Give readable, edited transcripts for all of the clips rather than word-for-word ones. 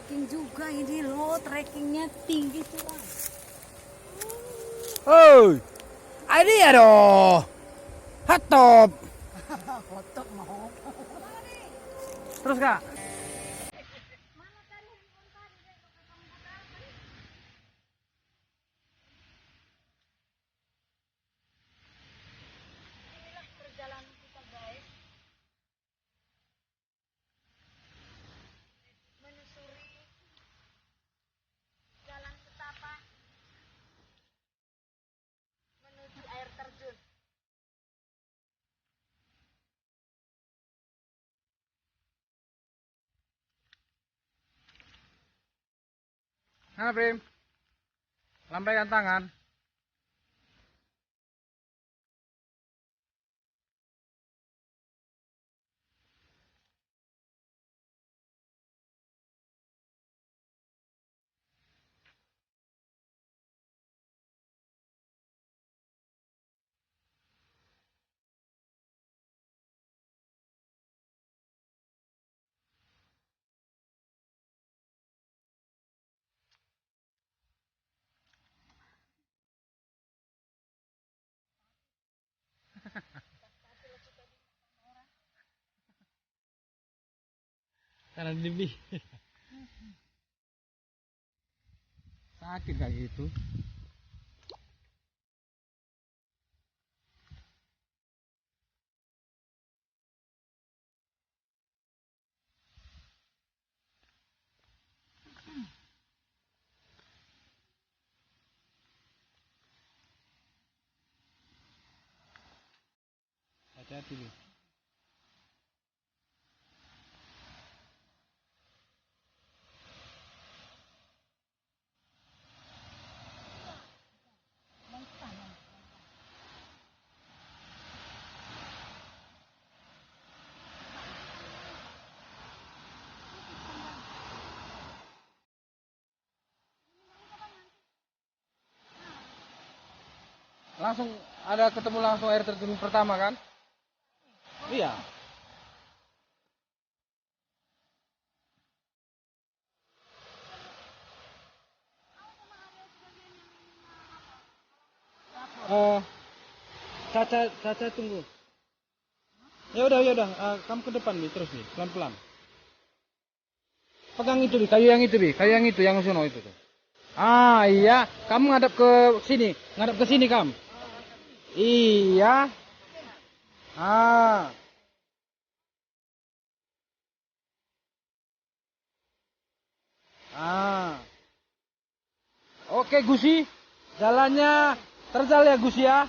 trekking juga ini loh, trekkingnya tinggi curang. Hoi, ini ya doh. Hot top. Foto mau. Terus kak. Inilah perjalanan kita guys, menyusuri jalan setapak menuju air terjun. Hana Prim, lambaikan tangan. Karena lebih sakit kayak gitu. Hati-hati nih. Langsung ada ketemu langsung air terjun pertama kan? Iya. Eh, Caca tunggu. Ya udah, kamu ke depan nih terus nih, pelan-pelan. Pegang itu nih, kayu yang itu, yang sono itu tuh. Ah iya, kamu ngadap ke sini kamu. Iya. Ah, ah. Oke Gusi, jalannya terjal ya Gusi ya.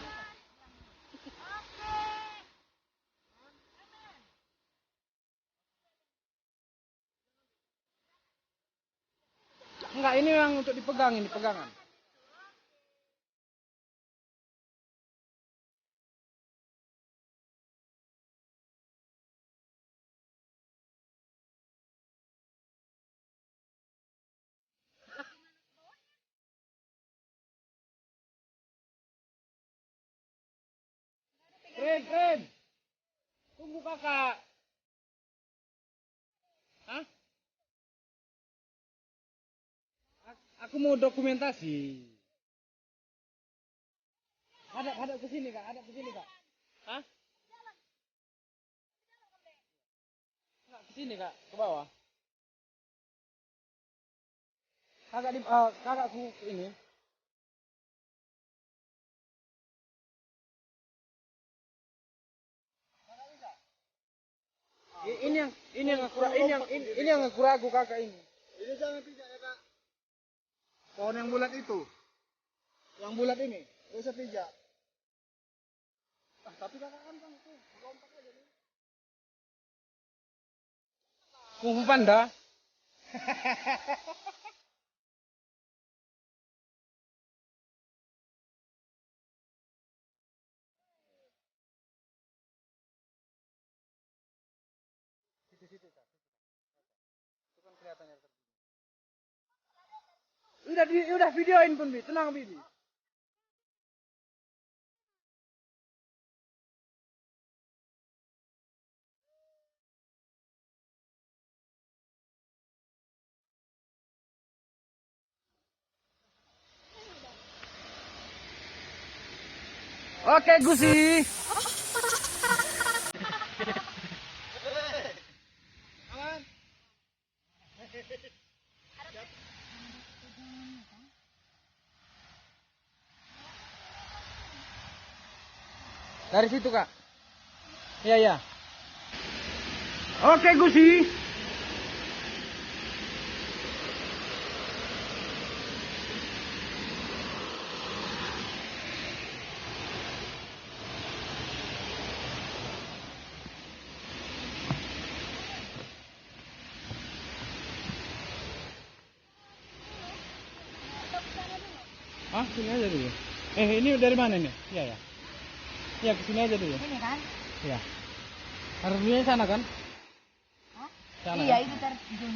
Enggak, ini yang untuk dipegang ini pegangan. Keren. Tunggu kakak. Hah? Aku mau dokumentasi. Hadap ke sini kak, Hah? Enggak, ke sini kak, ke bawah. Kakakku ini. Ini yang aku ragu kakak ini. Ini jangan pijak ya kak. Pohon yang bulat itu, yang bulat ini, gak usah pijak. Ah, tapi kakak kan tuh, lompat aja nih. Kung Fu Panda. Situ kak, itu kan kelihatannya. Udah videoin pun bi, tenang bi. Oke, Gusi. Aman. Dari situ, Kak. Iya, iya. Oke, Gusi. Ah, sini aja dulu. Ini dari mana nih? Iya, ya. Iya, ke sini aja dulu. Ini kan? Iya. Harusnya sana kan? Hah? Sana, Iya, kan? itu terjun.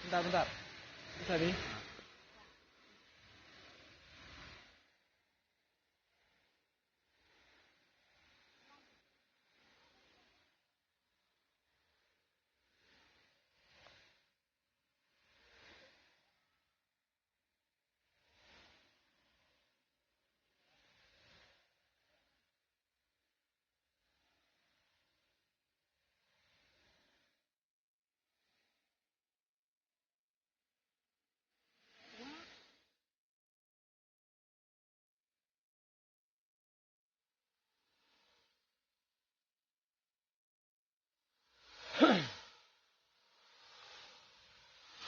Bentar, bentar. Bisa nih.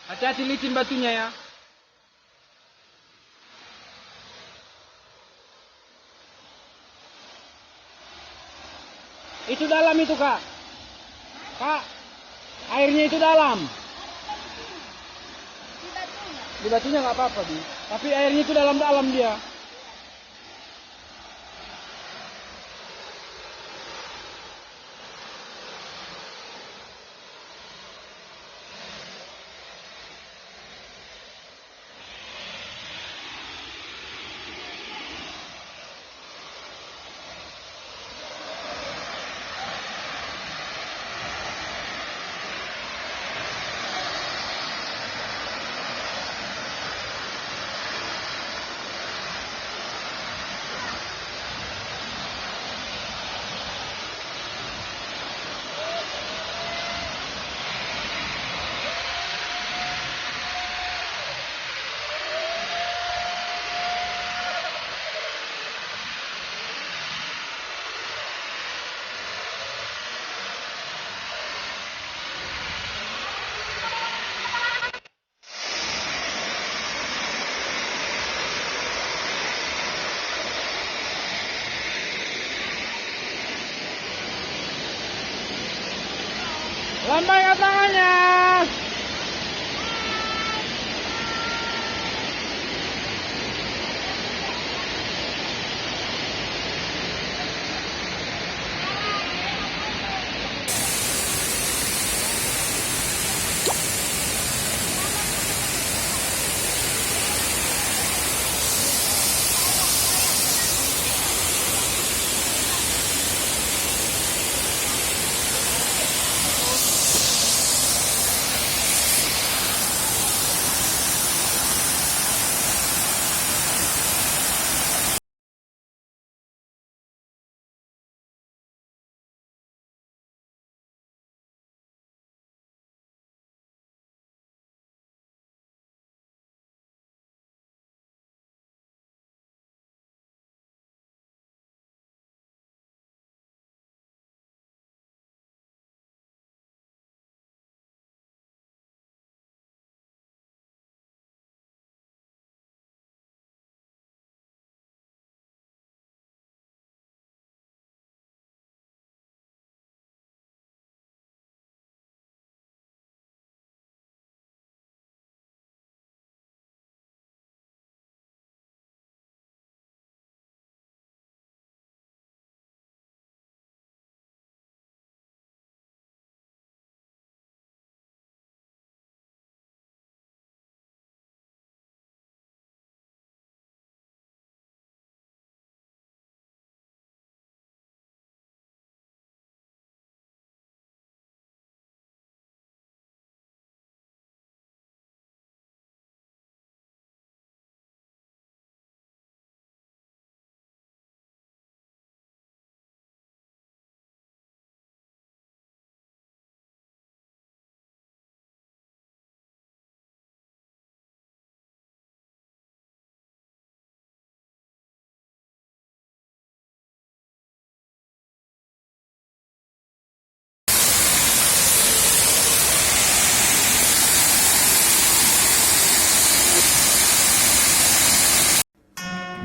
Hati-hati licin batunya ya. Itu dalam itu, Kak. Kak, airnya itu dalam. Di batunya nggak apa-apa, Bi. Tapi airnya itu dalam-dalam dia. Lambaikan tangannya.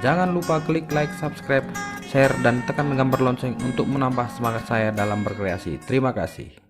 Jangan lupa klik like, subscribe, share, dan tekan gambar lonceng untuk menambah semangat saya dalam berkreasi. Terima kasih.